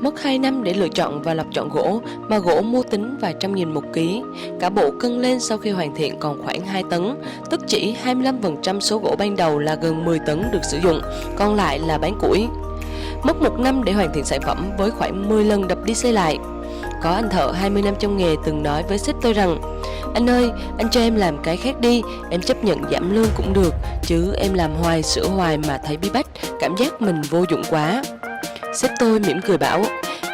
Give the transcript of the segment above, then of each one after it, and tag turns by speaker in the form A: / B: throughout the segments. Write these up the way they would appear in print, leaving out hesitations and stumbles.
A: Mất 2 năm để lựa chọn và lập chọn gỗ, mà gỗ mua tính vài trăm nghìn một ký. Cả bộ cân lên sau khi hoàn thiện còn khoảng 2 tấn, tức chỉ 25% số gỗ ban đầu là gần 10 tấn được sử dụng, còn lại là bán củi. Mất 1 năm để hoàn thiện sản phẩm với khoảng 10 lần đập đi xây lại. Có anh thợ 20 năm trong nghề từng nói với sếp tôi rằng: "Anh ơi, anh cho em làm cái khác đi, em chấp nhận giảm lương cũng được, chứ em làm hoài sửa hoài mà thấy bí bách, cảm giác mình vô dụng quá." Sếp tôi mỉm cười bảo: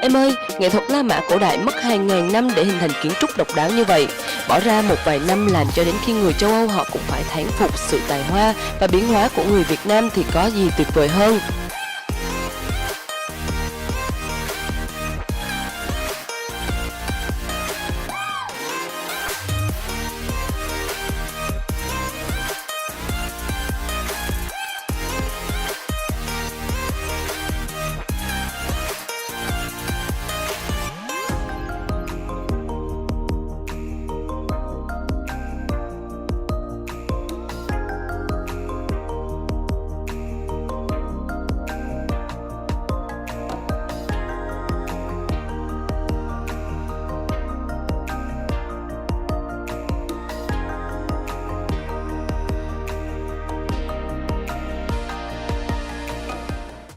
A: "Em ơi, nghệ thuật La Mã cổ đại mất hàng ngàn năm để hình thành kiến trúc độc đáo như vậy. Bỏ ra một vài năm làm cho đến khi người châu Âu họ cũng phải thán phục sự tài hoa và biến hóa của người Việt Nam thì có gì tuyệt vời hơn."